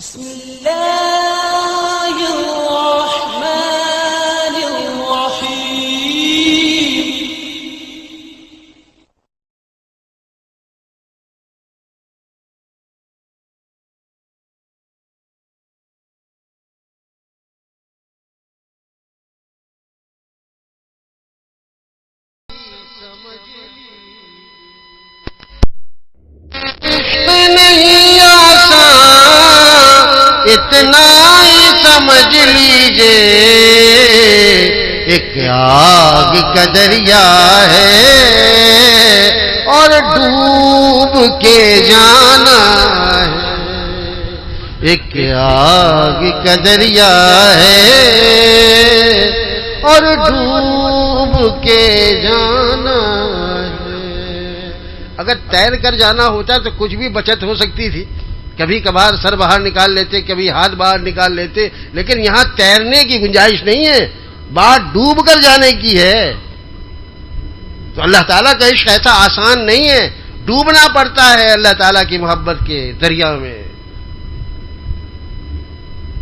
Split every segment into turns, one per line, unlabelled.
بسم اللہ الرحمن الرحیم
اتنا ہی سمجھ لیجئے ایک آگ کا دریا ہے اور ڈوب کے جانا ہے. ایک آگ کا دریا ہے اور ڈوب کے جانا ہے. اگر تیر کر جانا ہوتا تو کچھ بھی بچت ہو سکتی تھی. کبھی کبھار سر باہر نکال لیتے, کبھی ہاتھ باہر نکال لیتے, لیکن یہاں تیرنے کی گنجائش نہیں ہے, بات ڈوب کر جانے کی ہے. تو اللہ تعالیٰ کا عشق ایسا آسان نہیں ہے, ڈوبنا پڑتا ہے اللہ تعالیٰ کی محبت کے دریا میں.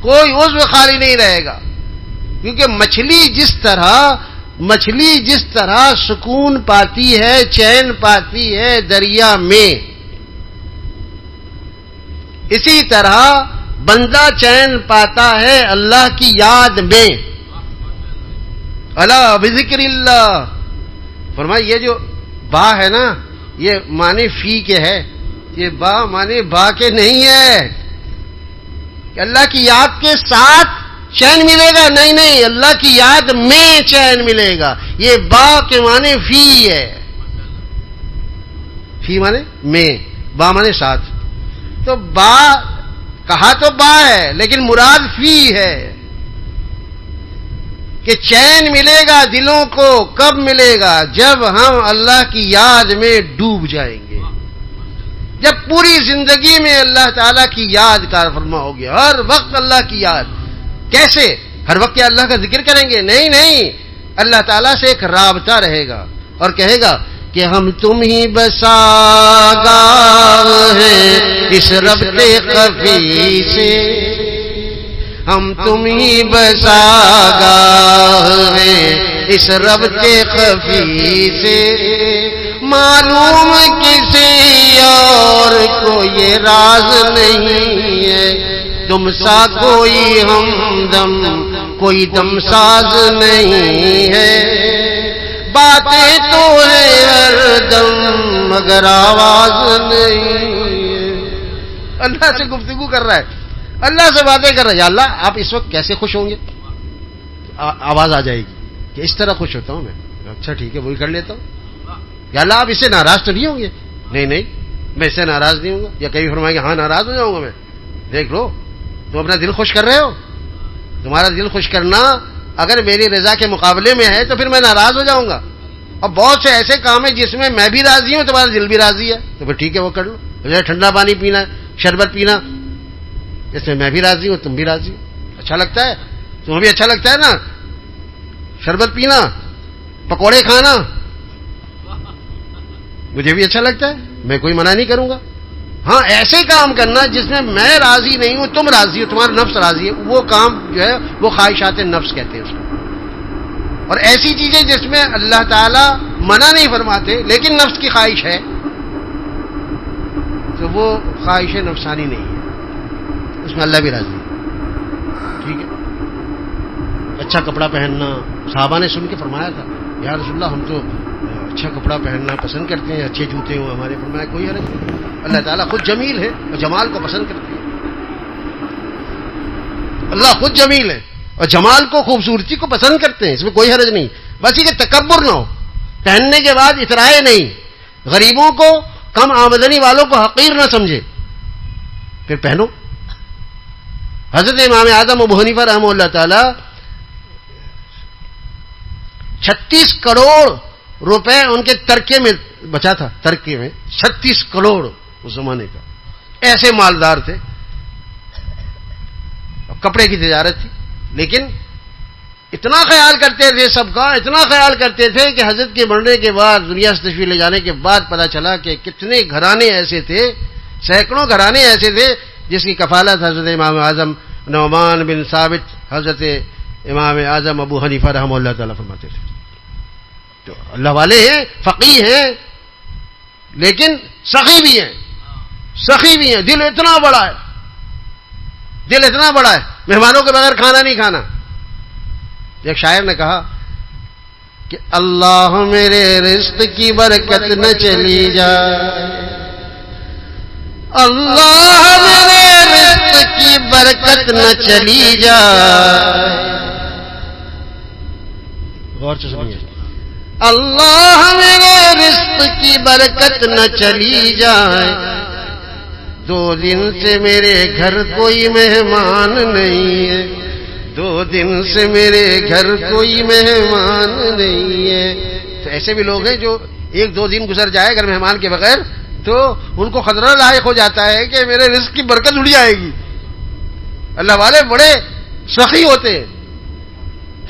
کوئی عضو خالی نہیں رہے گا, کیونکہ مچھلی جس طرح سکون پاتی ہے, چین پاتی ہے دریا میں, اسی طرح بندہ چین پاتا ہے اللہ کی یاد میں. الا بذکر اللہ. فرمایا یہ جو با ہے نا, یہ معنی فی کے ہے, یہ با معنی با کے نہیں ہے کہ اللہ کی یاد کے ساتھ چین ملے گا. نہیں, اللہ کی یاد میں چین ملے گا. یہ با کے معنی فی ہے. فی معنی میں, با معنی ساتھ. تو با کہا تو با ہے, لیکن مراد فی ہے کہ چین ملے گا دلوں کو. کب ملے گا؟ جب ہم اللہ کی یاد میں ڈوب جائیں گے, جب پوری زندگی میں اللہ تعالیٰ کی یاد کار فرما ہو گیا, ہر وقت اللہ کی یاد. کیسے؟ ہر وقت کیا اللہ کا ذکر کریں گے؟ نہیں, اللہ تعالیٰ سے ایک رابطہ رہے گا اور کہے گا کہ ہم تم ہی بساگاہ ہیں اس ربط خفی سے, ہم تم ہی بساگاہ ہیں اس ربط خفی سے. معلوم کسی اور کو یہ راز نہیں ہے, تم سا کوئی ہمدم کوئی دم ساز نہیں ہے. باتیں تو ہے ہر دم مگر آواز نہیں ہے. اللہ سے گفتگو کر رہا ہے, اللہ سے باتیں کر رہا ہے. یا اللہ آپ اس وقت کیسے خوش ہوں گے؟ آواز آ جائے گی کہ اس طرح خوش ہوتا ہوں میں. اچھا ٹھیک ہے, وہی کر لیتا ہوں. یا اللہ آپ اس سے ناراض تو نہیں ہوں گے؟ نہیں, میں اس سے ناراض نہیں ہوں گا. یا کبھی فرمائیں گے ہاں ناراض ہو جاؤں گا میں. دیکھ لو تم اپنا دل خوش کر رہے ہو. تمہارا دل خوش کرنا اگر میری رضا کے مقابلے میں ہے تو پھر میں ناراض ہو جاؤں گا. اب بہت سے ایسے کام ہیں جس میں میں بھی راضی ہوں, تمہارا دل بھی راضی ہے, تو پھر ٹھیک ہے وہ کر لو. جیسے ٹھنڈا پانی پینا, شربت پینا, اس میں میں بھی راضی ہوں, تم بھی راضی ہو, اچھا لگتا ہے. تمہیں بھی اچھا لگتا ہے نا شربت پینا, پکوڑے کھانا, مجھے بھی اچھا لگتا ہے, میں کوئی منع نہیں کروں گا. ہاں ایسے کام کرنا جس میں میں راضی نہیں ہوں, تم راضی ہو, تمہارا نفس راضی ہے, وہ کام جو ہے وہ خواہشات نفس کہتے ہیں اس کو. اور ایسی چیزیں جس میں اللہ تعالیٰ منع نہیں فرماتے لیکن نفس کی خواہش ہے, تو وہ خواہش نفسانی نہیں ہے, اس میں اللہ بھی راضی ہے. ٹھیک ہے. اچھا کپڑا پہننا, صحابہ نے سن کے فرمایا تھا یا رسول اللہ ہم تو اچھا کپڑا پہننا پسند کرتے ہیں, اچھے جوتے ہوں ہمارے. فرمایا کوئی حرج نہیں, اللہ تعالیٰ خود جمیل ہے اور جمال کو پسند کرتے ہیں. اللہ خود جمیل ہے اور جمال کو, خوبصورتی کو پسند کرتے ہیں, اس میں کوئی حرج نہیں. بس یہ کہ تکبر نہ ہو, پہننے کے بعد اترائے نہیں, غریبوں کو کم آمدنی والوں کو حقیر نہ سمجھے, پھر پہنو. حضرت امام اعظم ابو حنیفہ رحمہ اللہ تعالی 36 کروڑ روپے ان کے ترکے میں بچا تھا. ترکے میں 36 کروڑ اس زمانے کا, ایسے مالدار تھے. کپڑے کی تجارت تھی, لیکن اتنا خیال کرتے تھے سب کا, اتنا خیال کرتے تھے کہ حضرت کے مرنے کے بعد, دنیا سے تشریف لے جانے کے بعد پتا چلا کہ کتنے گھرانے ایسے تھے, سینکڑوں گھرانے ایسے تھے جس کی کفالت حضرت امام اعظم نعمان بن ثابت حضرت امام اعظم ابو حنیفہ رحمہ اللہ تعالیٰ فرماتے تھے. تو اللہ والے ہیں، فقیہ ہیں، لیکن سخی بھی ہیں، سخی بھی ہیں. دل اتنا بڑا ہے، دل اتنا بڑا ہے، مہمانوں کے بغیر کھانا نہیں کھانا. ایک شاعر نے کہا کہ اللہ میرے رزق کی برکت نہ چلی جائے، اللہ میرے رزق کی برکت نہ چلی جائے. غور سے سمجھیے، اللہ میرے رزق کی برکت نہ چلی جائے، 2 دن سے میرے گھر کوئی مہمان نہیں ہے، 2 دن سے میرے گھر کوئی مہمان نہیں ہے. تو ایسے بھی لوگ ہیں جو 1-2 دن گزر جائے گھر مہمان کے بغیر تو ان کو خطرہ لاحق ہو جاتا ہے کہ میرے رزق کی برکت اڑ جائے گی. اللہ والے بڑے سخی ہوتے ہیں،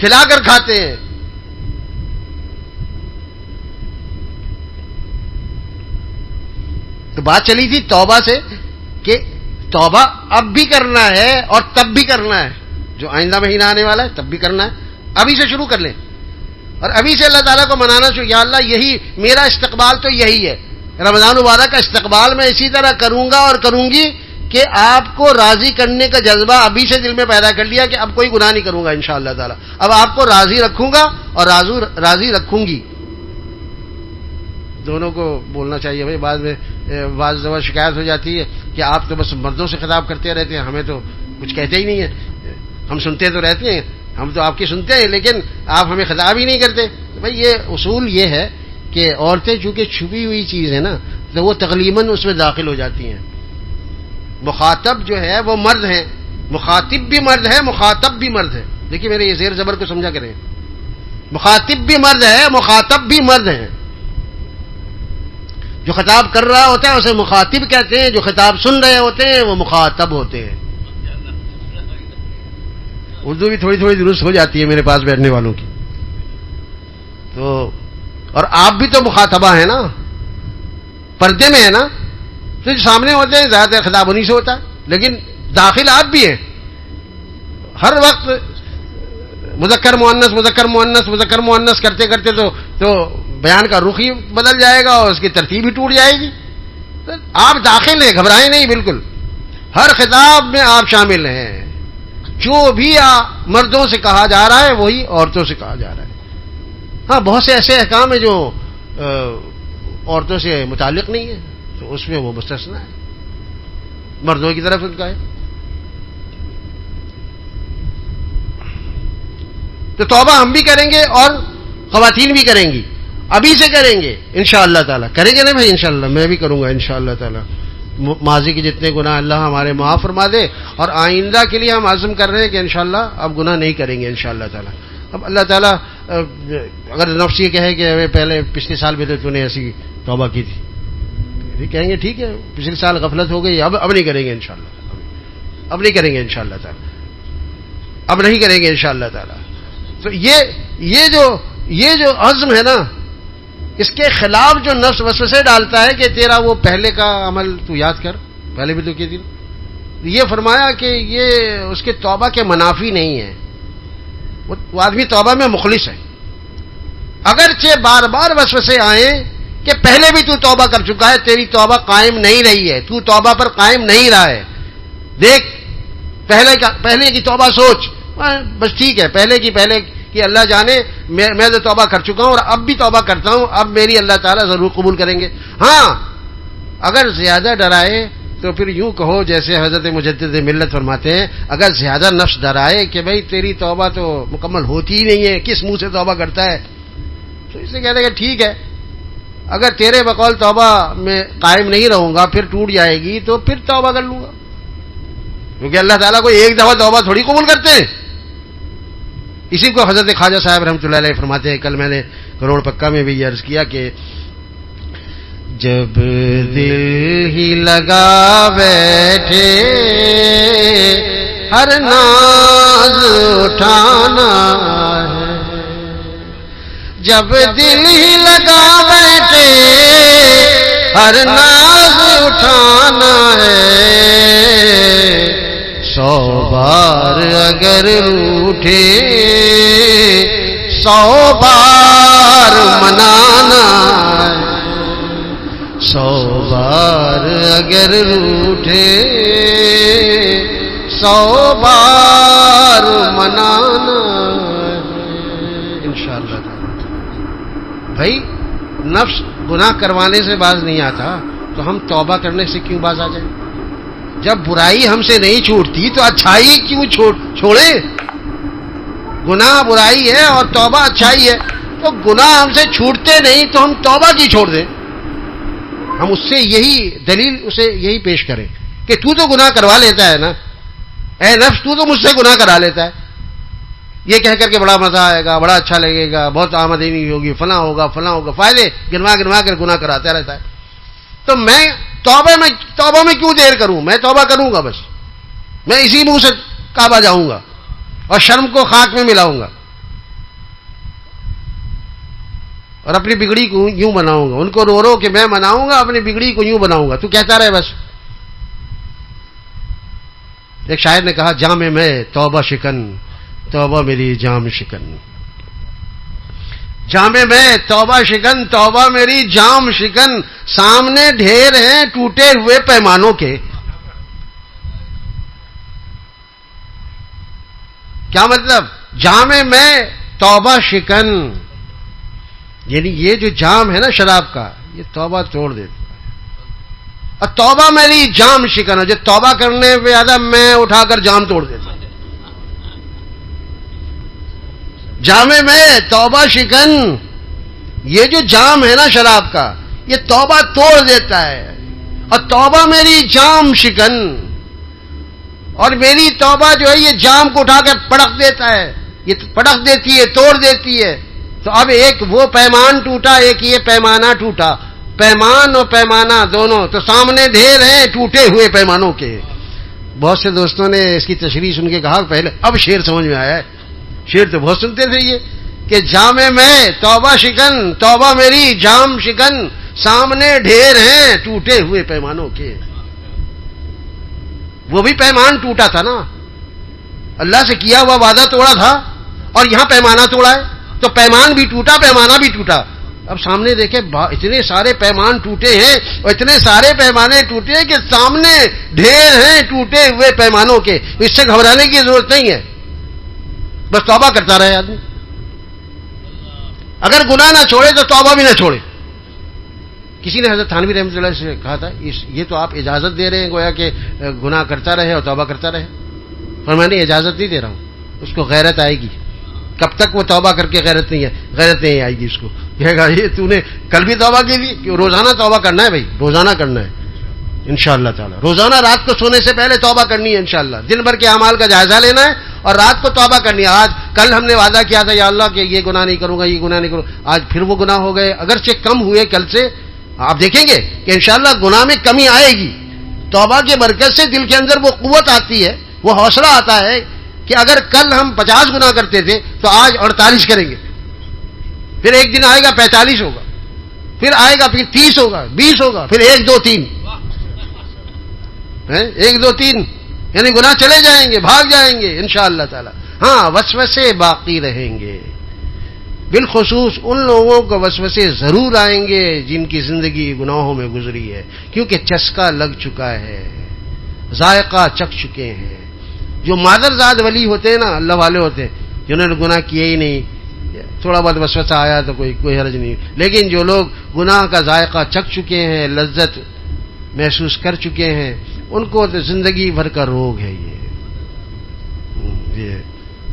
کھلا کر کھاتے ہیں. تو بات چلی تھی توبہ سے کہ توبہ اب بھی کرنا ہے اور تب بھی کرنا ہے. جو آئندہ مہینہ آنے والا ہے تب بھی کرنا ہے. ابھی سے شروع کر لیں اور ابھی سے اللہ تعالیٰ کو منانا شروع. یا اللہ یہی میرا استقبال تو یہی ہے، رمضان مبارک کا استقبال میں اسی طرح کروں گا اور کروں گی کہ آپ کو راضی کرنے کا جذبہ ابھی سے دل میں پیدا کر لیا کہ اب کوئی گناہ نہیں کروں گا انشاءاللہ تعالیٰ. اب آپ کو راضی رکھوں گا اور راضی رکھوں گی. دونوں کو بولنا چاہیے بھائی. بعض دفعہ شکایت ہو جاتی ہے کہ آپ تو بس مردوں سے خطاب کرتے رہتے ہیں، ہمیں تو کچھ کہتے ہی نہیں ہیں. ہم سنتے تو رہتے ہیں، ہم تو آپ کی سنتے ہیں، لیکن آپ ہمیں خطاب ہی نہیں کرتے. بھائی یہ اصول یہ ہے کہ عورتیں چونکہ چھپی ہوئی چیز ہے نا تو وہ تقلیماً اس میں داخل ہو جاتی ہیں. مخاطب جو ہے وہ مرد ہیں، مخاطب بھی مرد ہے، مخاطب بھی مرد ہے. دیکھیے میرے یہ زیر زبر کو سمجھا کریں. مخاطب بھی مرد ہے، مخاطب بھی مرد ہے. جو خطاب کر رہا ہوتا ہے اسے مخاطب کہتے ہیں، جو خطاب سن رہے ہوتے ہیں وہ مخاطب ہوتے ہیں. اردو بھی تھوڑی درست ہو جاتی ہے میرے پاس بیٹھنے والوں کی. تو اور آپ بھی تو مخاطبہ ہیں نا، پردے میں ہے نا. تو جو سامنے ہوتے ہیں زیادہ تر خطاب انہیں سے ہوتا ہے، لیکن داخل آپ بھی ہیں. ہر وقت مذکر مؤنث مذکر مؤنث مذکر مؤنث کرتے کرتے تو بیان کا رخ ہی بدل جائے گا اور اس کی ترتیب ہی ٹوٹ جائے گی. آپ داخل ہیں، گھبرائیں نہیں بالکل. ہر خطاب میں آپ شامل ہیں. جو بھی مردوں سے کہا جا رہا ہے وہی عورتوں سے کہا جا رہا ہے. ہاں بہت سے ایسے احکام ہیں جو عورتوں سے متعلق نہیں ہے تو اس میں وہ مستثنیٰ ہے، مردوں کی طرف ان کا ہے. تو توبہ ہم بھی کریں گے اور خواتین بھی کریں گی. ابھی سے کریں گے انشاءاللہ تعالیٰ. کریں گے نا بھائی؟ انشاءاللہ میں بھی کروں گا انشاءاللہ تعالیٰ. ماضی کے جتنے گناہ اللہ ہمارے معاف فرما دے اور آئندہ کے لیے ہم عزم کر رہے ہیں کہ انشاءاللہ اب گناہ نہیں کریں گے انشاءاللہ تعالیٰ. اب اللہ تعالیٰ اگر نفس یہ کہے کہ ہمیں پہلے پچھلے سال بھی تو نے ایسی توبہ کی تھی، کہیں گے ٹھیک ہے پچھلے سال غفلت ہو گئی، اب نہیں کریں گے انشاءاللہ. اب نہیں کریں گے انشاءاللہ تعالیٰ، اب نہیں کریں گے انشاءاللہ تعالیٰ. تو یہ جو عزم ہے نا، اس کے خلاف جو نفس وسوسے ڈالتا ہے کہ تیرا وہ پہلے کا عمل تو یاد کر، پہلے بھی تو کی تھی. یہ فرمایا کہ یہ اس کے توبہ کے منافی نہیں ہے. وہ آدمی توبہ میں مخلص ہے. اگرچہ بار بار وسوسے آئیں کہ پہلے بھی تو توبہ کر چکا ہے، تیری توبہ قائم نہیں رہی ہے، تو توبہ پر قائم نہیں رہا ہے. دیکھ پہلے کی توبہ سوچ، بس ٹھیک ہے پہلے کی اللہ جانے میں تو توبہ کر چکا ہوں اور اب بھی توبہ کرتا ہوں، اب میری اللہ تعالیٰ ضرور قبول کریں گے. ہاں اگر زیادہ ڈرائے تو پھر یوں کہو جیسے حضرت مجدد ملت فرماتے ہیں، اگر زیادہ نفس ڈرائے کہ بھائی تیری توبہ تو مکمل ہوتی ہی نہیں ہے، کس منہ سے توبہ کرتا ہے، تو اسے کہتے ہیں کہ ٹھیک ہے اگر تیرے بقول توبہ میں قائم نہیں رہوں گا پھر ٹوٹ جائے گی تو پھر توبہ کر لوں گا. کیونکہ اللہ تعالیٰ کو ایک دفعہ توبہ تھوڑی قبول کرتے ہیں. اسی کو حضرت خواجہ صاحب رحمۃ اللہ علیہ فرماتے ہیں. کل میں نے کروڑ پکا میں بھی یہ عرض کیا کہ جب دل ہی لگا بیٹھے ہر ناز اٹھانا ہے، جب دل ہی لگا بیٹھے ہر ناز اٹھانا ہے، 100 بار اگر روٹھے 100 بار منانا ہے، 100 بار اگر روٹھے 100 بار منانا ہے انشاءاللہ تعالی۔ بھائی نفس گناہ کروانے سے باز نہیں آتا تو ہم توبہ کرنے سے کیوں باز آ جائیں؟ جب برائی ہم سے نہیں چھوٹتی تو اچھائی کیوں چھوڑیں؟ گناہ برائی ہے اور توبہ اچھائی ہے، تو گناہ ہم سے چھوٹتے نہیں تو ہم توبہ کی چھوڑ دیں؟ ہم اس سے یہی دلیل اسے یہی پیش کریں کہ تو گناہ کروا لیتا ہے نا، اے نفس تو مجھ سے گناہ کرا لیتا ہے، یہ کہہ کر کے بڑا مزہ آئے گا، بڑا اچھا لگے گا، بہت آمدنی ہوگی، فلاں ہوگا فائدے گنوا کر گناہ کراتا رہتا ہے، تو میں توبہ میں کیوں دیر کروں؟ میں توبہ کروں گا، بس میں اسی منہ سے کعبہ جاؤں گا اور شرم کو خاک میں ملاؤں گا اور اپنی بگڑی کو یوں بناؤں گا، ان کو رو رو کہ میں مناؤں گا، اپنی بگڑی کو یوں بناؤں گا، تو کہتا رہے بس۔ ایک شاعر نے کہا، جام میں توبہ شکن، توبہ میری جام شکن، جام میں توبہ شکن، توبہ میری جام شکن، سامنے ڈھیر ہیں ٹوٹے ہوئے پیمانوں کے۔ کیا مطلب؟ جام میں توبہ شکن، یعنی یہ جو جام ہے نا شراب کا، یہ توبہ توڑ دیتا ہے، اور توبہ میری جام شکن ہے، جو توبہ کرنے پہ زیادہ میں اٹھا کر جام توڑ دیتا ہوں۔ جام میں توبہ شکن، یہ جو جام ہے نا شراب کا، یہ توبہ توڑ دیتا ہے، اور توبہ میری جام شکن، اور میری توبہ جو ہے یہ جام کو اٹھا کے پڑک دیتا ہے، یہ پڑک دیتی ہے، توڑ دیتی ہے۔ تو اب ایک وہ پیمان ٹوٹا، ایک یہ پیمانہ ٹوٹا، پیمان اور پیمانہ دونوں، تو سامنے ڈھیر ہیں ٹوٹے ہوئے پیمانوں کے۔ بہت سے دوستوں نے اس کی تشریح سن کے کہا پہلے اب شعر سمجھ میں آیا ہے، شعر تو بہت سنتے تھے یہ کہ جام میں توبہ شکن، توبہ میری جام شکن، سامنے ڈھیر ہیں ٹوٹے ہوئے پیمانوں کے۔ وہ بھی پیمان ٹوٹا تھا نا، اللہ سے کیا ہوا وعدہ توڑا تھا، اور یہاں پیمانہ توڑا ہے، تو پیمان بھی ٹوٹا، پیمانہ بھی ٹوٹا۔ اب سامنے دیکھیں اتنے سارے پیمان ٹوٹے ہیں اور اتنے سارے پیمانے ٹوٹے ہیں کہ سامنے ڈھیر ہیں ٹوٹے ہوئے پیمانوں کے۔ اس سے گھبرانے کی ضرورت نہیں ہے، بس توبہ کرتا رہے آدمی۔ اگر گناہ نہ چھوڑے تو توبہ بھی نہ چھوڑے۔ کسی نے حضرت تھانوی رحمۃ اللہ سے کہا تھا، یہ تو آپ اجازت دے رہے ہیں گویا کہ گناہ کرتا رہے اور توبہ کرتا رہے، پر میں نے اجازت نہیں دے رہا ہوں، اس کو غیرت آئے گی۔ کب تک وہ توبہ کر کے غیرت نہیں آئے گی اس کو، کہے گا یہ تو نے کل بھی توبہ کی تھی، کہ روزانہ توبہ کرنا ہے بھائی، روزانہ کرنا ہے انشاءاللہ تعالی۔ روزانہ رات کو سونے سے پہلے توبہ کرنی ہے انشاءاللہ، دن بھر کے اعمال کا جائزہ لینا ہے اور رات کو توبہ کرنی ہے۔ کل ہم نے وعدہ کیا تھا یا اللہ کہ یہ گناہ نہیں کروں گا، یہ گناہ نہیں کروں گا، آج پھر وہ گناہ ہو گئے، اگرچہ کم ہوئے کل سے، آپ دیکھیں گے کہ انشاءاللہ گناہ میں کمی آئے گی۔ توبہ کے برکت سے دل کے اندر وہ قوت آتی ہے، وہ حوصلہ آتا ہے کہ اگر کل ہم 50 گناہ کرتے تھے تو آج 48 کریں گے، پھر ایک دن آئے گا 45 ہوگا، پھر آئے گا پھر 30 ہوگا، 20 ہوگا، پھر 1 2 3 1 2 3 یعنی گناہ چلے جائیں گے، بھاگ جائیں گے انشاءاللہ تعالی۔ ہاں وسوسے باقی رہیں گے، بالخصوص ان لوگوں کو وسوسے ضرور آئیں گے جن کی زندگی گناہوں میں گزری ہے، کیونکہ چسکا لگ چکا ہے، ذائقہ چکھ چکے ہیں۔ جو مادرزاد ولی ہوتے ہیں نا، اللہ والے ہوتے ہیں جنہوں نے گناہ کیے ہی نہیں، تھوڑا بہت وسوسہ آیا تو کوئی حرج نہیں، لیکن جو لوگ گناہ کا ذائقہ چکھ چکے ہیں، لذت محسوس کر چکے ہیں، ان کو تو زندگی بھر کا روگ ہے یہ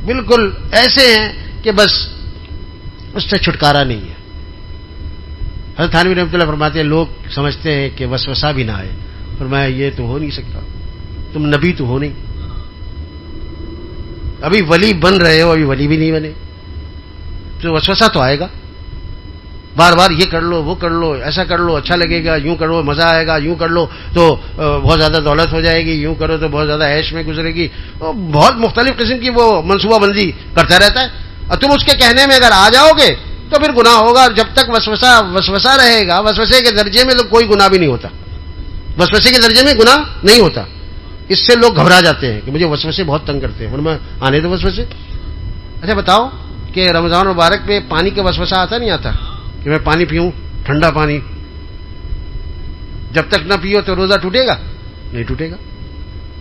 بالکل ایسے ہیں کہ بس اس سے چھٹکارا نہیں ہے۔ حضرت تھانوی رحمۃ اللہ فرماتے ہیں لوگ سمجھتے ہیں کہ وسوسہ بھی نہ آئے، فرمایا یہ تو ہو نہیں سکتا، تم نبی تو ہو نہیں، ابھی ولی بن رہے ہو، ابھی ولی بھی نہیں بنے، تو وسوسہ تو آئے گا، بار بار یہ کر لو وہ کر لو، ایسا کر لو اچھا لگے گا، یوں کرو مزہ آئے گا، یوں کر لو تو بہت زیادہ دولت ہو جائے گی، یوں کرو تو بہت زیادہ عیش میں گزرے گی، بہت مختلف قسم کی وہ منصوبہ بندی کرتا رہتا ہے، اور تم اس کے کہنے میں اگر آ جاؤ گے تو پھر گناہ ہوگا، اور جب تک وسوسہ رہے گا، وسوسے کے درجے میں تو کوئی گناہ بھی نہیں ہوتا، وسوسے کے درجے میں گناہ نہیں ہوتا. اس سے لوگ گھبرا جاتے ہیں کہ مجھے وسوسے بہت تنگ کرتے ہیں. اور میں آنے دو وسوسے. اچھا بتاؤ کہ رمضان مبارک میں پانی کا وسوسہ آتا نہیں آتا کہ میں پانی پیوں, ٹھنڈا پانی؟ جب تک نہ پیو تو روزہ ٹوٹے گا؟ نہیں ٹوٹے گا.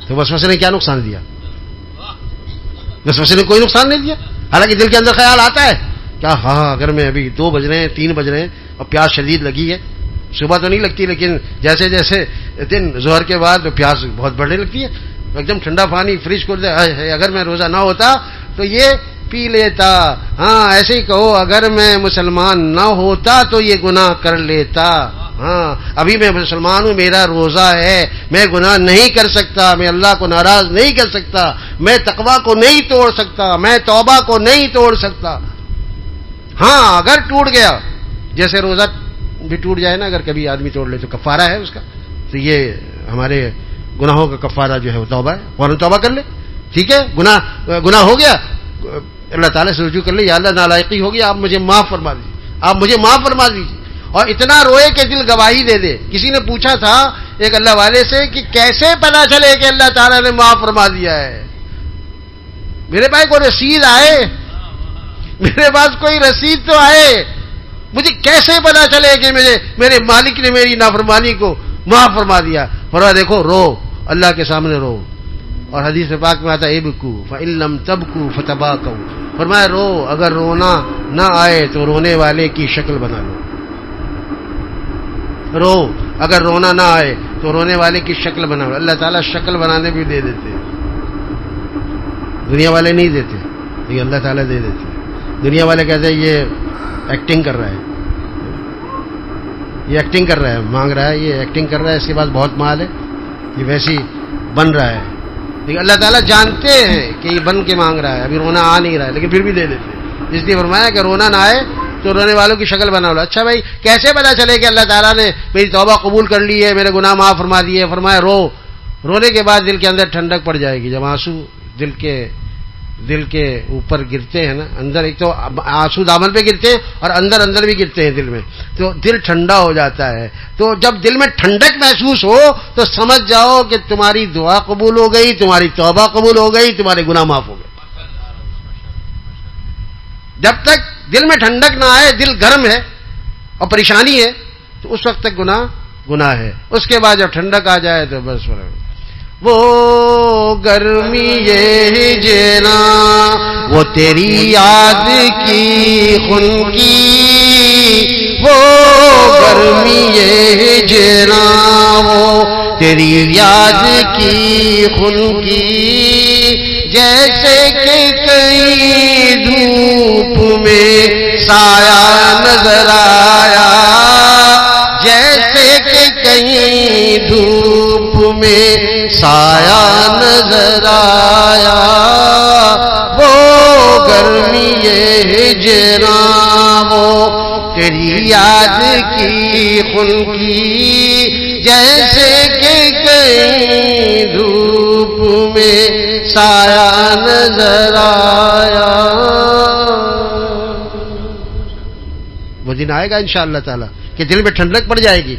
تو وسوسے نے کیا نقصان دیا؟ وسوسے نے کوئی نقصان نہیں دیا. حالانکہ دل کے اندر خیال آتا ہے کیا ہاں اگر میں ابھی 2 بج رہے ہیں 3 بج رہے ہیں اور پیاس شدید لگی ہے, صبح تو نہیں لگتی لیکن جیسے جیسے دن ظہر کے بعد پیاس بہت بڑھنے لگتی ہے, ایک دم ٹھنڈا پانی فریج کھول دے, اگر میں روزہ نہ ہوتا تو یہ پی لیتا. ہاں ایسے ہی کہو اگر میں مسلمان نہ ہوتا تو یہ گناہ کر لیتا. ہاں ابھی میں مسلمان ہوں, میرا روزہ ہے, میں گناہ نہیں کر سکتا, میں اللہ کو ناراض نہیں کر سکتا, میں تقویٰ کو نہیں توڑ سکتا, میں توبہ کو نہیں توڑ سکتا. ہاں اگر ٹوٹ گیا, جیسے روزہ بھی ٹوٹ جائے نا, اگر کبھی آدمی توڑ لے تو کفارہ ہے اس کا, تو یہ ہمارے گناہوں کا کفارہ جو ہے وہ توبہ ہے, فوراً توبہ کر لے. ٹھیک ہے, گناہ ہو گیا, اللہ تعالیٰ سے رجوع کر لے, یا اللہ نالائقی ہوگی, آپ مجھے معاف فرما دیجیے, آپ مجھے معاف فرما دیجیے. اور اتنا روئے کہ دل گواہی دے دے. کسی نے پوچھا تھا ایک اللہ والے سے کہ کیسے پتا چلے کہ اللہ تعالیٰ نے معاف فرما دیا ہے؟ میرے پاس کوئی رسید آئے, میرے پاس کوئی رسید تو آئے, مجھے کیسے پتا چلے کہ میرے مالک نے میری نافرمانی کو معاف فرما دیا؟ فرمایا دیکھو رو, اللہ کے سامنے رو. اور حدیث پاک میں آتا ہے ابکو فإن لم تبکو فتباکو, فرمایا رو, اگر رونا نہ آئے تو رونے والے کی شکل بنا لو. رو, اگر رونا نہ آئے تو رونے والے کی شکل بنا لو. اللہ تعالیٰ شکل بنانے بھی دے دیتے, دنیا والے نہیں دیتے, لیکن اللہ تعالیٰ دے دیتے. دنیا والے کہتے ہیں یہ ایکٹنگ کر رہا ہے, یہ ایکٹنگ کر رہا ہے, مانگ رہا ہے, یہ ایکٹنگ کر رہا ہے, اس کے پاس بہت مال ہے, یہ ویسی بن رہا ہے. لیکن اللہ تعالیٰ جانتے ہیں کہ یہ بن کے مانگ رہا ہے, ابھی رونا آ نہیں رہا ہے, لیکن پھر بھی دے دیتے. اس لیے فرمایا کہ رونا نہ آئے تو رونے والوں کی شکل بنا لو. اچھا بھائی کیسے پتا چلے کہ اللہ تعالیٰ نے میری توبہ قبول کر لی ہے, میرے گناہ معاف فرما دیے؟ فرمایا رو, رونے کے بعد دل کے اندر ٹھنڈک پڑ جائے گی. جب آنسو دل کے اوپر گرتے ہیں نا, اندر ایک تو آنسو دامن پہ گرتے ہیں اور اندر بھی گرتے ہیں دل میں, تو دل ٹھنڈا ہو جاتا ہے. تو جب دل میں ٹھنڈک محسوس ہو تو سمجھ جاؤ کہ تمہاری دعا قبول ہو گئی, تمہاری توبہ قبول ہو گئی, تمہارے گناہ معاف ہو گئے. جب تک دل میں ٹھنڈک نہ آئے, دل گرم ہے اور پریشانی ہے, تو اس وقت تک گناہ ہے. اس کے بعد جب ٹھنڈک آ جائے تو بس وہ گرمی یہ جینا, وہ تیری یاد کی خون کی, وہ گرمی یہ جینا, وہ تیری یاد کی خون کی, جیسے کہ کہیں دھوپ میں سایہ نظر آیا, جیسے کہ کہیں دھوپ میں سایہ نظر آیا, وہ گرمی یہ جنا, وہ تیری یاد کی خون کی, جیسے کہ کہیں دھوپ میں سایہ نظر آیا. وہ دن آئے گا انشاءاللہ تعالی کہ دل میں ٹھنڈک پڑ جائے گی.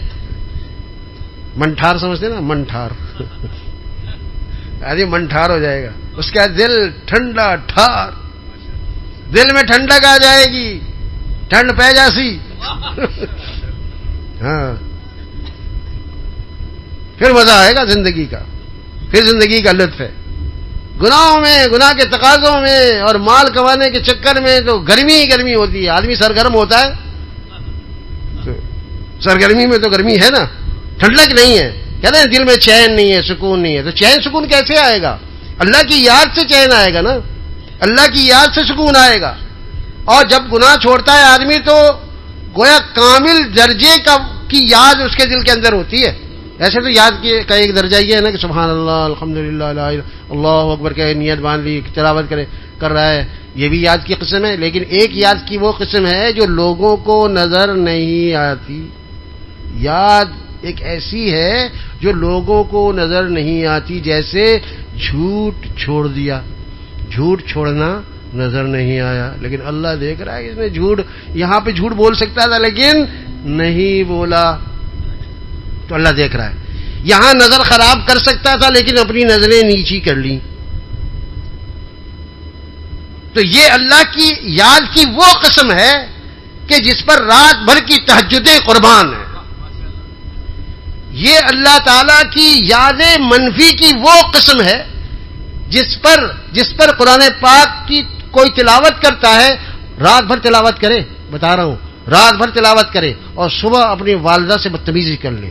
منٹھار سمجھتے نا, منٹھار, آدمی منٹھار ہو جائے گا, اس کا دل ٹھنڈا ٹھار, دل میں ٹھنڈک آ جائے گی, ٹھنڈ پہ جاسی. ہاں پھر مزہ آئے گا زندگی کا, پھر زندگی کا لطف ہے. گناہوں میں, گناہ کے تقاضوں میں اور مال کمانے کے چکر میں تو گرمی ہی گرمی ہوتی ہے, آدمی سرگرم ہوتا ہے. سرگرمی میں تو گرمی ہے نا, ٹھنڈک نہیں ہے. کہتے ہیں دل میں چین نہیں ہے, سکون نہیں ہے, تو چین سکون کیسے آئے گا؟ اللہ کی یاد سے چین آئے گا نا, اللہ کی یاد سے سکون آئے گا. اور جب گناہ چھوڑتا ہے آدمی تو گویا کامل درجے کی یاد اس کے دل کے اندر ہوتی ہے. ایسے تو یاد کا ایک درجہ یہ ہے نا کہ سبحان اللہ, الحمدللہ, اللہ اکبر کہ نیت باندھ لی, تلاوت کر رہا ہے, یہ بھی یاد کی قسم ہے. لیکن ایک یاد کی وہ قسم ہے جو لوگوں کو نظر نہیں آتی. یاد ایک ایسی ہے جو لوگوں کو نظر نہیں آتی, جیسے جھوٹ چھوڑ دیا, جھوٹ چھوڑنا نظر نہیں آیا, لیکن اللہ دیکھ رہا ہے. اس نے جھوٹ, یہاں پہ جھوٹ بول سکتا تھا لیکن نہیں بولا, تو اللہ دیکھ رہا ہے. یہاں نظر خراب کر سکتا تھا لیکن اپنی نظریں نیچی کر لی. تو یہ اللہ کی یاد کی وہ قسم ہے کہ جس پر رات بھر کی تہجدیں قربان ہیں. یہ اللہ تعالی کی یاد منفی کی وہ قسم ہے جس پر قرآن پاک کی کوئی تلاوت کرتا ہے، رات بھر تلاوت کرے، بتا رہا ہوں رات بھر تلاوت کرے اور صبح اپنی والدہ سے بدتمیزی کر لے،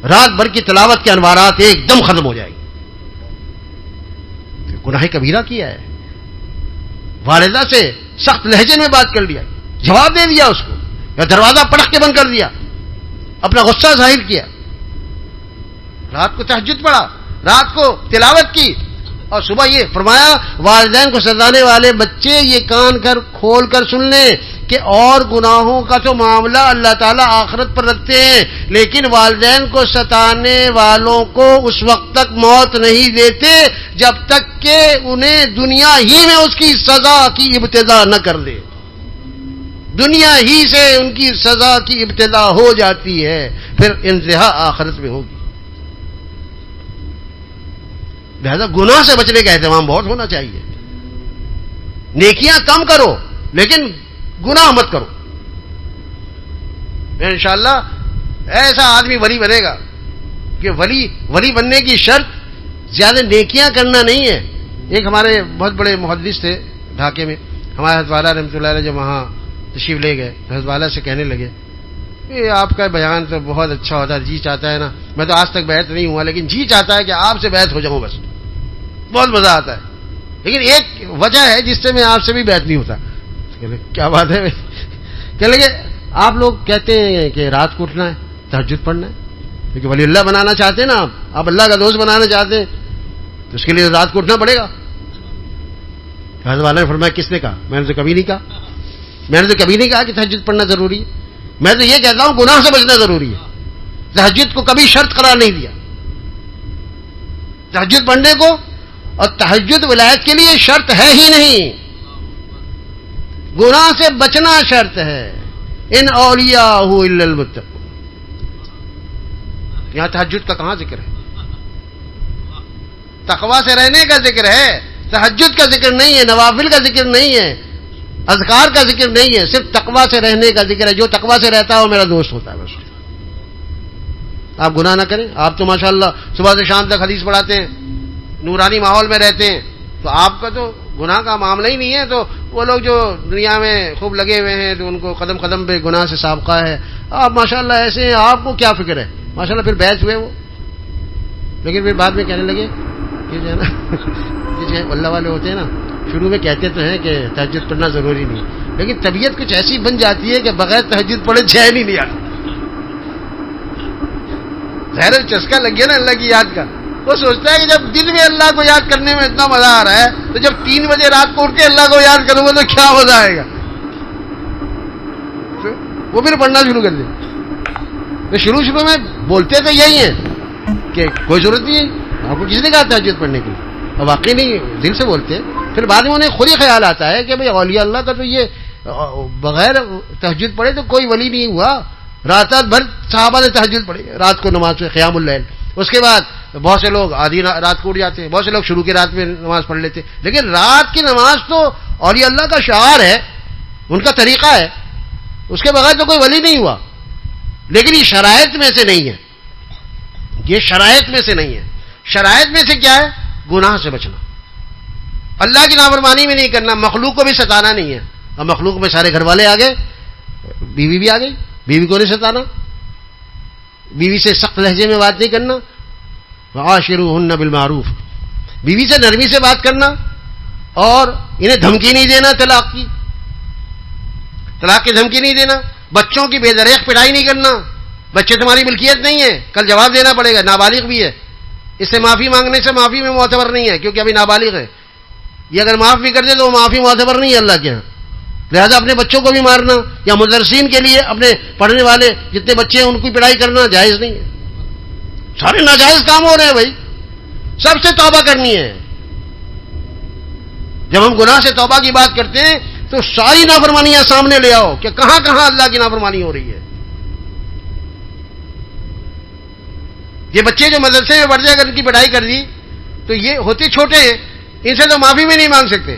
رات بھر کی تلاوت کے انوارات ایک دم ختم ہو جائے گی. گناہ کبیرہ کیا ہے. والدہ سے سخت لہجے میں بات کر لیا، جواب دے دیا اس کو، یا دروازہ پٹخ کے بند کر دیا، اپنا غصہ ظاہر کیا. رات کو تہجد پڑھا، رات کو تلاوت کی، اور صبح یہ فرمایا والدین کو ستانے والے بچے یہ کان کھول کر سن لیں کہ اور گناہوں کا تو معاملہ اللہ تعالیٰ آخرت پر رکھتے ہیں، لیکن والدین کو ستانے والوں کو اس وقت تک موت نہیں دیتے جب تک کہ انہیں دنیا ہی میں اس کی سزا کی ابتدا نہ کر دے. دنیا ہی سے ان کی سزا کی ابتدا ہو جاتی ہے، پھر انتہا آخرت میں ہوگی. لہذا گناہ سے بچنے کا اہتمام بہت ہونا چاہیے. نیکیاں کم کرو لیکن گناہ مت کرو. انشاءاللہ ایسا آدمی ولی بنے گا کہ ولی بننے کی شرط زیادہ نیکیاں کرنا نہیں ہے. ایک ہمارے بہت بڑے محدث تھے ڈھاکے میں، ہمارے حضرت والا رحمۃ اللہ علیہ جب وہاں تشریف لے گئے تو حضرت والا سے کہنے لگے یہ آپ کا بیان تو بہت اچھا ہوتا ہے، جی چاہتا ہے نا، میں تو آج تک بیعت نہیں ہوا لیکن جی چاہتا ہے کہ آپ سے بیعت ہو جاؤں، بس بہت مزہ آتا ہے. لیکن ایک وجہ ہے جس سے میں آپ سے بھی بیعت نہیں ہوتا. کیا بات ہے؟ کہنے لگے آپ لوگ کہتے ہیں کہ رات کو اٹھنا ہے، تہجد پڑھنا ہے، کیونکہ ولی اللہ بنانا چاہتے ہیں نا، آپ اللہ کا دوست بنانا چاہتے ہیں تو اس کے لیے رات کو اٹھنا پڑے گا. حضرت والا نے فرمایا کس نے کہا؟ میں نے تو کبھی نہیں کہا. میں نے تو کبھی نہیں کہا کہ تہجد پڑھنا ضروری ہے. میں تو یہ کہتا ہوں گناہ سے بچنا ضروری ہے. تہجد کو کبھی شرط قرار نہیں دیا. تہجد پڑھنے کو اور تہجد ولایت کے لیے شرط ہے ہی نہیں. گناہ سے بچنا شرط ہے. ان اولیاء الا المتقون. یہاں تہجد کا کہاں ذکر ہے؟ تقوی سے رہنے کا ذکر ہے، تہجد کا ذکر نہیں ہے، نوافل کا ذکر نہیں ہے، اذکار کا ذکر نہیں ہے، صرف تقوی سے رہنے کا ذکر ہے. جو تقوی سے رہتا ہے وہ میرا دوست ہوتا ہے. بس آپ گناہ نہ کریں. آپ تو ماشاءاللہ صبح سے شام تک حدیث پڑھاتے ہیں، نورانی ماحول میں رہتے ہیں، تو آپ کا تو گناہ کا معاملہ ہی نہیں ہے. تو وہ لوگ جو دنیا میں خوب لگے ہوئے ہیں تو ان کو قدم قدم پہ گناہ سے سابقہ ہے. آپ ماشاءاللہ ایسے ہیں، آپ کو کیا فکر ہے؟ ماشاءاللہ پھر بیعت ہوئے وہ، لیکن پھر بعد میں کہنے لگے کہ جو ہے نا جو اللہ والے ہوتے ہیں نا، شروع میں کہتے تو ہیں کہ تہجد پڑھنا ضروری نہیں، لیکن طبیعت کچھ ایسی بن جاتی ہے کہ بغیر تہجد پڑھے چین ہی نہیں آتا. ظاہر چسکا لگ گیا نا اللہ کی یاد کا. وہ سوچتا ہے کہ جب دن میں اللہ کو یاد کرنے میں اتنا مزہ آ رہا ہے تو جب 3 بجے رات کو اٹھ کے اللہ کو یاد کروں گا تو کیا مزہ آئے گا. وہ پھر پڑھنا شروع کر دے. تو شروع میں بولتے تو یہی ہیں کہ کوئی ضرورت نہیں ہے. آپ کو کسی نے کہا تہجد پڑھنے کی؟ اور واقعی نہیں، دل سے بولتے. پھر بعد میں انہیں خود ہی خیال آتا ہے کہ بھئی اولیاء اللہ کا تو یہ بغیر تہجد پڑھے تو کوئی ولی نہیں ہوا. رات بھر صحابہ نے تہجد پڑھی، رات کو نماز قیام اللیل. اس کے بعد بہت سے لوگ آدھی رات کو اٹھ جاتے ہیں، بہت سے لوگ شروع کی رات میں نماز پڑھ لیتے. لیکن رات کی نماز تو اولیاء اللہ کا شعار ہے، ان کا طریقہ ہے، اس کے بغیر تو کوئی ولی نہیں ہوا. لیکن یہ شرائط میں سے نہیں ہے. یہ شرائط میں سے نہیں ہے. شرائط میں سے کیا ہے؟ گناہ سے بچنا، اللہ کی نافرمانی میں نہیں کرنا، مخلوق کو بھی ستانا نہیں ہے. اور مخلوق میں سارے گھر والے آ گئے، بیوی بھی آ گئی، بیوی کو نہیں ستانا، بیوی سے سخت لہجے میں بات نہیں کرنا. وعاشروہن بالمعروف، بیوی سے نرمی سے بات کرنا اور انہیں دھمکی نہیں دینا، طلاق کی دھمکی نہیں دینا. بچوں کی بے دریغ پٹائی نہیں کرنا. بچے تمہاری ملکیت نہیں ہے، کل جواب دینا پڑے گا. نابالغ بھی ہے، اس سے معافی مانگنے سے معافی میں معتبر نہیں ہے کیونکہ ابھی نابالغ ہے. یہ اگر معاف بھی کر دے تو معافی معتبر نہیں ہے اللہ کے ہاں. لہذا اپنے بچوں کو بھی مارنا یا مدرسین کے لیے اپنے پڑھنے والے جتنے بچے ہیں ان کی پڑھائی کرنا جائز نہیں ہے. سارے ناجائز کام ہو رہے ہیں بھائی. سب سے توبہ کرنی ہے. جب ہم گناہ سے توبہ کی بات کرتے ہیں تو ساری نافرمانیاں سامنے لے آؤ کہ کہاں کہاں اللہ کی نافرمانی ہو رہی ہے. یہ بچے جو مدرسے میں پڑھ جائے اگر ان کی پڑھائی کر دی تو یہ ہوتے چھوٹے ہیں، ان سے تو معافی بھی نہیں مانگ سکتے.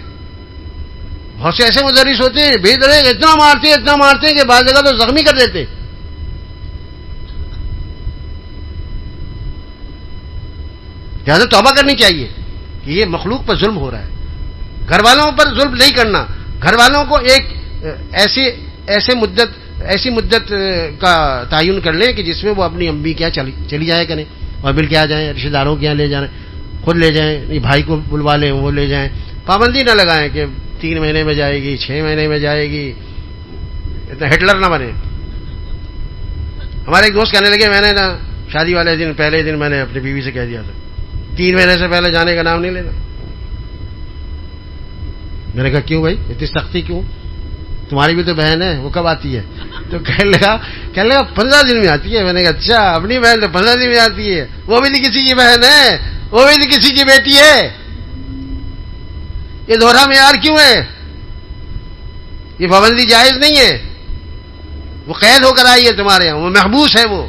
بہت سے ایسے مدرس ہوتے ہیں بے درے اتنا مارتے ہیں کہ بعض جگہ تو زخمی کر دیتے. لہٰذا توبہ کرنی چاہیے کہ یہ مخلوق پر ظلم ہو رہا ہے. گھر والوں پر ظلم نہیں کرنا. گھر والوں کو ایک ایسی مدت کا تعین کر لیں کہ جس میں وہ اپنی امی کے یہاں چلی جائے کریں اور مل کے آ جائیں، رشتے داروں کے یہاں لے جائیں، خود لے جائیں، بھائی کو بلوا لیں وہ لے جائیں. پابندی نہ لگائیں کہ 3 مہینے میں جائے گی، 6 مہینے میں جائے گی. اتنا ہٹلر نہ بنے. ہمارے ایک دوست کہنے لگے میں نے نا شادی والے دن پہلے دن میں نے اپنی بیوی سے کہہ دیا تھا 3 مہینے سے پہلے جانے کا نام نہیں لینا. میں نے کہا کیوں بھائی اتنی سختی کیوں؟ تمہاری بھی تو بہن ہے، وہ کب آتی ہے؟ تو کہنے لگا 15 دن میں آتی ہے. میں نے کہا اچھا اپنی بہن تو 15 دن میں آتی ہے، وہ بھی نہیں کسی کی بہن ہے، وہ بھی نہیں کسی کی بیٹی ہے. یہ دوہرا معیار کیوں ہے؟ یہ پابندی جائز نہیں ہے. وہ قید ہو کر آئی ہے تمہارے یہاں، وہ محبوس ہے، وہ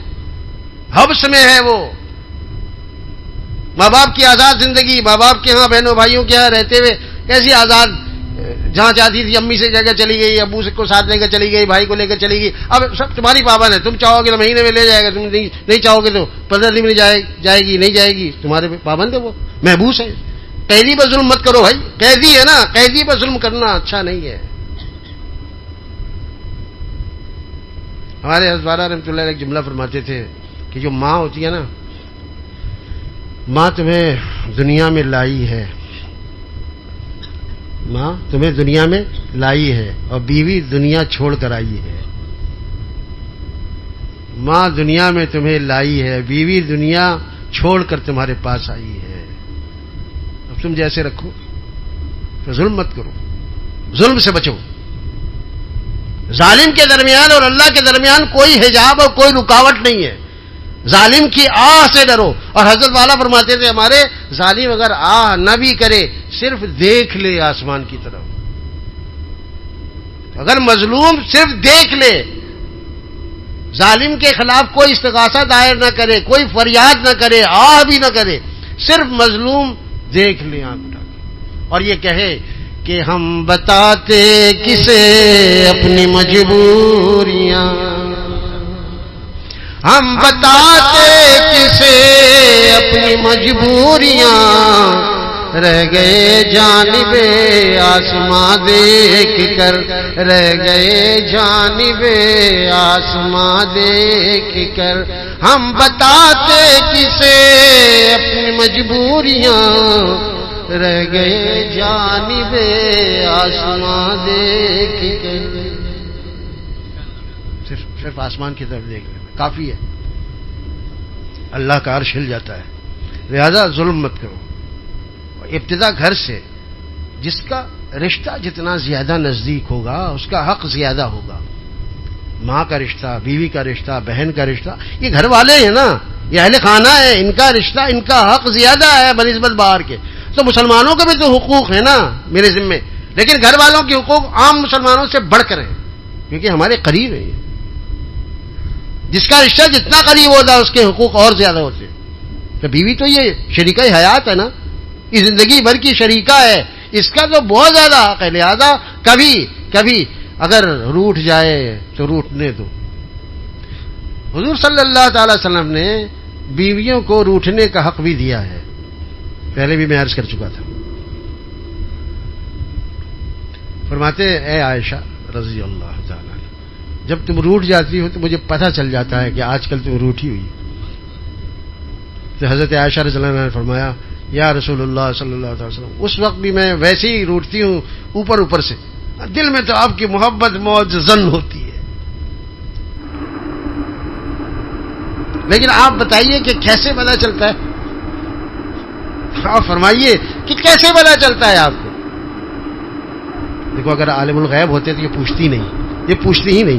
حبس میں ہے. وہ ماں باپ کی آزاد زندگی، ماں باپ کے ہاں بہنوں بھائیوں کے ہاں رہتے ہوئے کیسی آزاد، جہاں چاہتی تھی امی سے جا کر چلی گئی، ابو کو ساتھ لے کر چلی گئی، بھائی کو لے کر چلی گئی. اب سب تمہاری پابند ہے. تم چاہو گے تو مہینے میں لے جائے گا، تم نہیں چاہو گے تو 15 دن میں جائے گی، نہیں جائے گی. تمہارے پابند ہے، وہ محبوس ہے. قیدی پر ظلم مت کرو بھائی. قیدی ہے نا، قیدی پر ظلم کرنا اچھا نہیں ہے. ہمارے حضرت رحمۃ اللہ علیہ ایک جملہ فرماتے تھے کہ جو ماں ہوتی ہے نا، ماں تمہیں دنیا میں لائی ہے، ماں تمہیں دنیا میں لائی ہے اور بیوی دنیا چھوڑ کر آئی ہے. ماں دنیا میں تمہیں لائی ہے، بیوی دنیا چھوڑ کر تمہارے پاس آئی ہے. اب تم جیسے رکھو تو ظلم مت کرو، ظلم سے بچو. ظالم کے درمیان اور اللہ کے درمیان کوئی حجاب اور کوئی رکاوٹ نہیں ہے. ظالم کی آہ سے ڈرو. اور حضرت والا فرماتے تھے ہمارے ظالم اگر آہ نہ بھی کرے صرف دیکھ لے آسمان کی طرف. اگر مظلوم صرف دیکھ لے، ظالم کے خلاف کوئی استغاثہ دائر نہ کرے، کوئی فریاد نہ کرے، آہ بھی نہ کرے، صرف مظلوم دیکھ لے آنکھ اٹھا کے اور یہ کہے کہ ہم بتاتے کسے اپنی مجبوریاں، ہم بتاتے کسے اپنی مجبوریاں، رہ گئے جانب آسماں دیکھ کر، رہ گئے جانب آسماں دیکھ کر. ہم بتاتے کسے اپنی مجبوریاں، رہ گئے جانب آسماں دیکھ کر. صرف آسمان کی طرف دیکھ لینا کافی ہے. اللہ کا عرش ہل جاتا ہے. لہذا ظلم مت کرو. ابتدا گھر سے. جس کا رشتہ جتنا زیادہ نزدیک ہوگا اس کا حق زیادہ ہوگا. ماں کا رشتہ، بیوی کا رشتہ، بہن کا رشتہ، یہ گھر والے ہیں نا، یہ اہل خانہ ہے، ان کا رشتہ، ان کا حق زیادہ ہے بنسبت باہر کے. تو مسلمانوں کے بھی تو حقوق ہیں نا میرے ذمے، لیکن گھر والوں کے حقوق عام مسلمانوں سے بڑھ کر ہیں کیونکہ ہمارے قریب ہیں. جس کا رشتہ جتنا قریب ہوتا ہے اس کے حقوق اور زیادہ ہوتے ہیں. تو بیوی تو یہ شریکہ حیات ہے نا، یہ زندگی بھر کی شریکہ ہے، اس کا تو بہت زیادہ حق ہے. لہذا کبھی اگر روٹھ جائے تو روٹنے دو. حضور صلی اللہ تعالی وسلم نے بیویوں کو روٹھنے کا حق بھی دیا ہے، پہلے بھی میں عرض کر چکا تھا. فرماتے اے عائشہ رضی اللہ تعالی عنہ، جب تم روٹھ جاتی ہو تو مجھے پتہ چل جاتا ہے کہ آج کل تم روٹھی ہوئی. تو حضرت عائشہ رضی اللہ عنہ نے فرمایا یا رسول اللہ صلی اللہ علیہ وسلم، اس وقت بھی میں ویسے ہی روٹتی ہوں اوپر سے، دل میں تو آپ کی محبت موج زن ہوتی ہے. لیکن آپ بتائیے کہ کیسے پتہ چلتا ہے؟ آپ فرمائیے کہ کیسے پتہ چلتا ہے آپ کو؟ دیکھو اگر عالم الغیب ہوتے تو یہ پوچھتی ہی نہیں،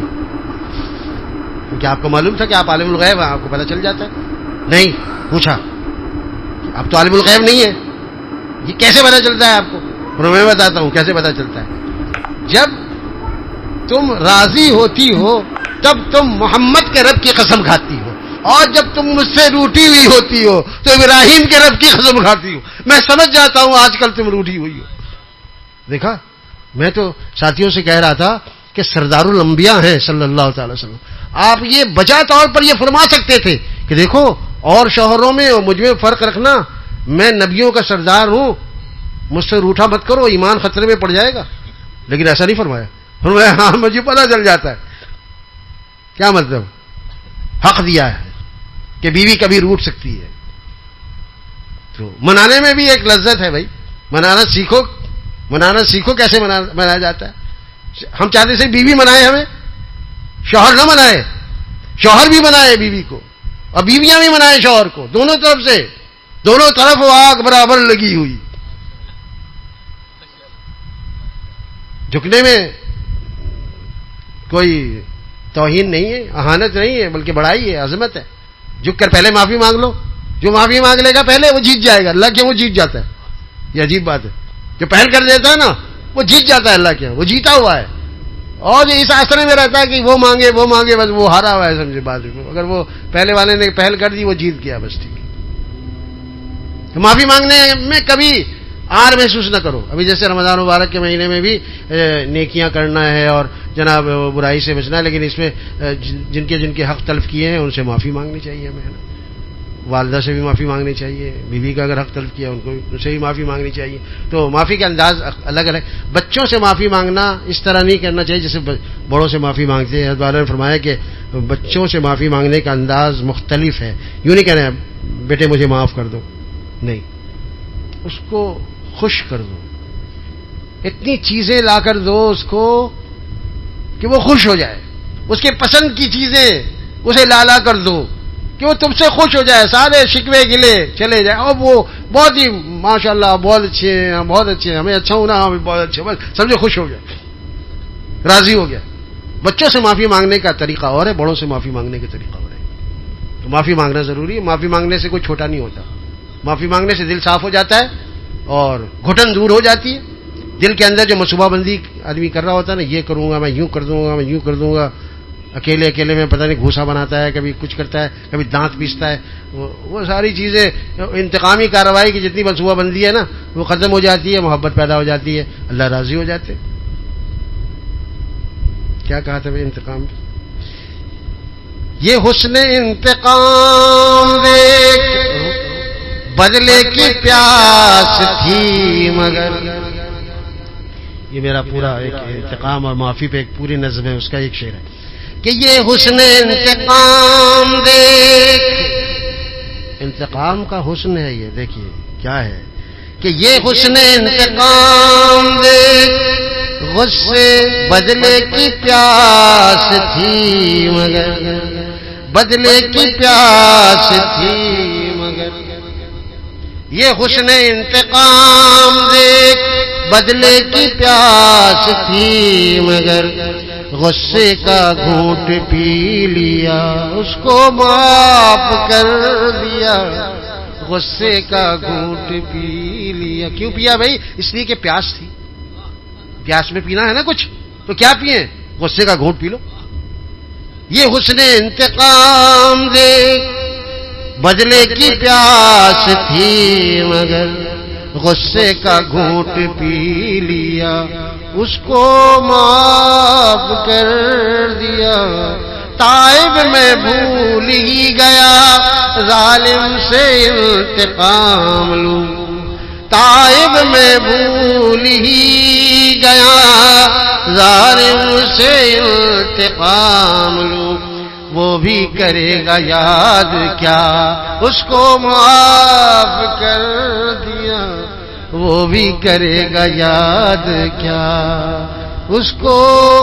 کیونکہ آپ کو معلوم تھا کہ آپ عالم الغیب ہیں، آپ کو پتہ چل جاتا ہے. نہیں پوچھا، اب تو عالم الغیب نہیں ہے، یہ کیسے پتہ چلتا ہے آپ کو؟ میں بتاتا ہوں کیسے پتہ چلتا ہے. جب تم راضی ہوتی ہو تب تم محمد کے رب کی قسم کھاتی ہو، اور جب تم مجھ سے روٹھی ہوئی ہوتی ہو تو ابراہیم کے رب کی قسم کھاتی ہو. میں سمجھ جاتا ہوں آج کل تم روٹھی ہوئی ہو. دیکھا, میں تو ساتھیوں سے کہہ رہا تھا کہ سردار الانبیاء ہیں صلی اللہ تعالی وسلم. آپ یہ بجا طور پر یہ فرما سکتے تھے کہ دیکھو اور شوہروں میں اور مجھ میں فرق رکھنا, میں نبیوں کا سردار ہوں, مجھ سے روٹھا مت کرو, ایمان خطرے میں پڑ جائے گا. لیکن ایسا نہیں فرمایا. فرمایا ہاں مجھے پتہ چل جاتا ہے. کیا مطلب؟ حق دیا ہے کہ بیوی کبھی روٹ سکتی ہے. تو منانے میں بھی ایک لذت ہے بھائی, منانا سیکھو کیسے منایا جاتا ہے. ہم چاہتے سے بیوی منائے ہمیں, شوہر نہ منائے. شوہر بھی منائے بیوی کو اور بیویاں بھی منائے شوہر کو, دونوں طرف سے, دونوں طرف وہ آگ برابر لگی ہوئی. جھکنے میں کوئی توہین نہیں ہے, اہانت نہیں ہے, بلکہ بڑائی ہے, عظمت ہے. جھک کر پہلے معافی مانگ لو. جو معافی مانگ لے گا پہلے وہ جیت جائے گا. اللہ کے وہ جیت جاتا ہے. یہ عجیب بات ہے. جو پہل کر دیتا ہے نا وہ جیت جاتا ہے. اللہ کے وہ جیتا ہوا ہے. اور اس آسرے میں رہتا ہے کہ وہ مانگے بس وہ ہارا ہوا ہے. سمجھے بات, اگر وہ پہلے والے نے پہل کر دی وہ جیت گیا بس. ٹھیک ہے, معافی مانگنے میں کبھی آر محسوس نہ کرو. ابھی جیسے رمضان مبارک کے مہینے میں بھی نیکیاں کرنا ہے اور جناب برائی سے بچنا ہے, لیکن اس میں جن کے حق تلف کیے ہیں ان سے معافی مانگنی چاہیے ہمیں. والدہ سے بھی معافی مانگنی چاہیے, بیوی کا اگر حق تلف کیا ان سے بھی معافی مانگنی چاہیے. تو معافی کے انداز الگ الگ. بچوں سے معافی مانگنا اس طرح نہیں کرنا چاہیے جیسے بڑوں سے معافی مانگتے ہیں. حضرت والا نے فرمایا کہ بچوں سے معافی مانگنے کا انداز مختلف ہے. یوں نہیں کہنا بیٹے مجھے معاف کر دو, نہیں, اس کو خوش کر دو. اتنی چیزیں لا کر دو اس کو کہ وہ خوش ہو جائے. اس کے پسند کی چیزیں اسے لا کر دو کہ وہ تم سے خوش ہو جائے. سارے شکوے گلے چلے جائے. اور وہ بہت ہی ماشاءاللہ بہت اچھے ہیں, ہمیں اچھا ہونا, ہمیں بہت اچھے, بس سمجھو خوش ہو گیا, راضی ہو گیا. بچوں سے معافی مانگنے کا طریقہ اور ہے, بڑوں سے معافی مانگنے کا طریقہ اور ہے. تو معافی مانگنا ضروری ہے. معافی مانگنے سے کوئی چھوٹا نہیں ہوتا. معافی مانگنے سے دل صاف ہو جاتا ہے اور گھٹن دور ہو جاتی ہے. دل کے اندر جو منصوبہ بندی آدمی کر رہا ہوتا ہے نا, یہ کروں گا, میں یوں کر دوں گا, میں یوں کر دوں گا, اکیلے میں پتہ نہیں گھوسا بناتا ہے, کبھی کچھ کرتا ہے, کبھی دانت پیستا ہے, وہ ساری چیزیں انتقامی کارروائی کی جتنی منصوبہ بندی ہے نا وہ ختم ہو جاتی ہے. محبت پیدا ہو جاتی ہے, اللہ راضی ہو جاتے. کیا کہا تھا میں انتقام پہ؟ یہ حسن انتقام دیکھ بدلے کی پیاس تھی مگر. یہ میرا پورا ایک انتقام اور معافی پہ ایک پوری نظم ہے, اس کا ایک شعر ہے کہ یہ حسن انتقام دیکھ. انتقام کا حسن ہے یہ, دیکھیے کیا ہے کہ یہ حسن انتقام دیکھ غصے بدلے کی پیاس تھی مگر, بدلے کی پیاس تھی مگر. یہ حسن انتقام دیکھ بدلے کی پیاس تھی مگر, غصے کا گھونٹ پی لیا اس کو معاف کر دیا. غصے کا گھونٹ پی لیا. کیوں پیا بھائی؟ اس لیے کہ پیاس تھی. پیاس میں پینا ہے نا کچھ, تو کیا پیئے؟ غصے کا گھونٹ پی لو. یہ حسن انتقام دیکھ بدلے کی پیاس تھی مگر, غصے کا گھونٹ پی لیا اس کو معاف کر دیا. طائب میں بھول ہی گیا ظالم سے انتقام لوں. طائب میں بھول ہی گیا ظالم سے انتقام لوں. وہ بھی کرے گا یاد کیا اس کو معاف کر دیا. وہ بھی کرے گا یاد کیا اس کو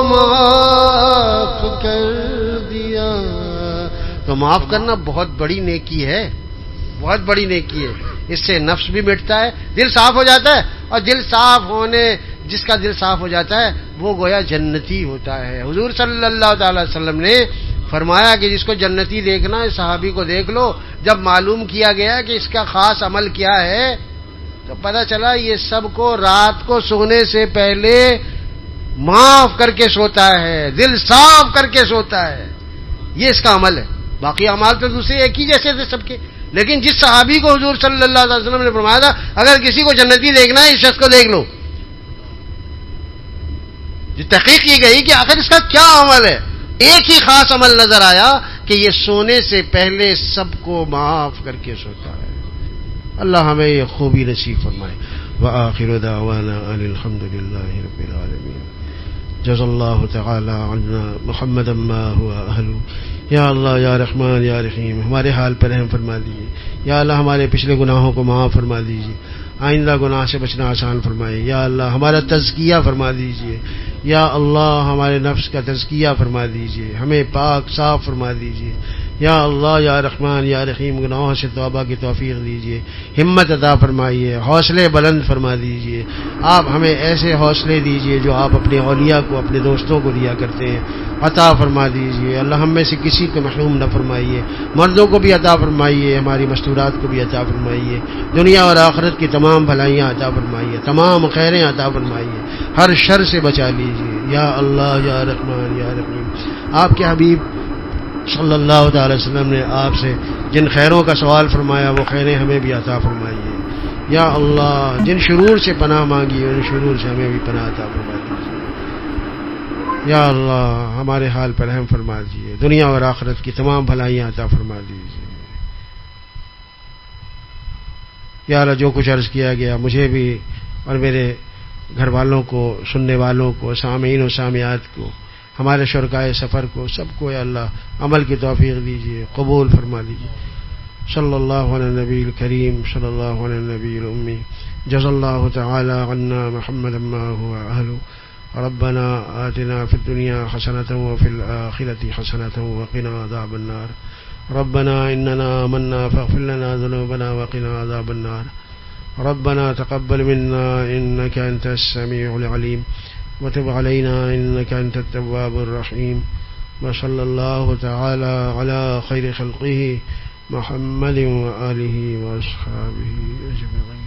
معاف کر دیا. تو معاف کرنا بہت بڑی نیکی ہے, بہت بڑی نیکی ہے. اس سے نفس بھی مٹتا ہے, دل صاف ہو جاتا ہے, اور دل صاف ہونے, جس کا دل صاف ہو جاتا ہے وہ گویا جنتی ہوتا ہے. حضور صلی اللہ تعالی وسلم نے فرمایا کہ جس کو جنتی دیکھنا ہے صحابی کو دیکھ لو. جب معلوم کیا گیا کہ اس کا خاص عمل کیا ہے تو پتہ چلا یہ سب کو رات کو سونے سے پہلے معاف کر کے سوتا ہے, دل صاف کر کے سوتا ہے. یہ اس کا عمل ہے. باقی اعمال تو دوسرے ایک ہی جیسے تھے سب کے. لیکن جس صحابی کو حضور صلی اللہ علیہ وسلم نے فرمایا تھا اگر کسی کو جنتی دیکھنا ہے اس شخص کو دیکھ لو. جو تحقیق کی گئی کہ آخر اس کا کیا عمل ہے, ایک ہی خاص عمل نظر آیا کہ یہ سونے سے پہلے سب کو معاف کر کے سوتا ہے. اللہ ہمیں یہ خوبی نصیب فرمائے. وآخر دعوانا ان الحمد للہ رب العالمین. جزا اللہ تعالی عنا محمدا ما هو اہل. یا اللہ یا رحمان یا رحیم ہمارے حال پر رحم فرما دیجیے. یا اللہ ہمارے پچھلے گناہوں کو معاف فرما دیجیے, آئندہ گناہ سے بچنا آسان فرمائے. یا اللہ ہمارا تزکیہ فرما دیجیے. یا اللہ ہمارے نفس کا تزکیہ فرما دیجیے, ہمیں پاک صاف فرما دیجیے. یا اللہ یا رحمان یا رحیم گناہوں سے توبہ کی توفیق دیجیے, ہمت عطا فرمائیے, حوصلے بلند فرما دیجیے. آپ ہمیں ایسے حوصلے دیجیے جو آپ اپنے اولیاء کو اپنے دوستوں کو دیا کرتے ہیں, عطا فرما دیجیے. اللہ ہم میں سے کسی کو محروم نہ فرمائیے, مردوں کو بھی عطا فرمائیے, ہماری مستورات کو بھی عطا فرمائیے, دنیا اور آخرت کی تمام بھلائیاں عطا فرمائیے, تمام خیریں عطا فرمائیے, ہر شر سے بچا لیجیے. یا اللہ یا رحمان یا رحیم آپ کے حبیب صلی اللہ تعالی وسلم نے آپ سے جن خیروں کا سوال فرمایا وہ خیریں ہمیں بھی عطا فرمائیے. یا اللہ جن شرور سے پناہ مانگی ان شرور سے ہمیں بھی پناہ عطا فرما دیجیے. یا اللہ ہمارے حال پر رحم فرما دیجیے, دنیا اور آخرت کی تمام بھلائیاں عطا فرما دیجیے. یا اللہ جو کچھ عرض کیا گیا مجھے بھی اور میرے گھر والوں کو, سننے والوں کو, سامعین و سامعات کو, ہمارے شرکائے سفر کو, سب کو یا اللہ عمل کی توفیق دیجیے, قبول فرما دیجیے. صلی اللہ علی النبی الکریم, صلی اللہ علی النبی الامی. جزا اللہ تعالی عنا محمدا ما هو اہل. ربنا آتنا في الدنيا حسنة وفي الآخرة حسنة وقنا عذاب النار. ربنا إننا آمنا فاغفر لنا ذنوبنا وقنا عذاب النار. ربنا تقبل منا إنك أنت السميع العليم وتب علينا إنك أنت التواب الرحيم. وصلى الله تعالى على خير خلقه محمد وآله وأصحابه أجمعين.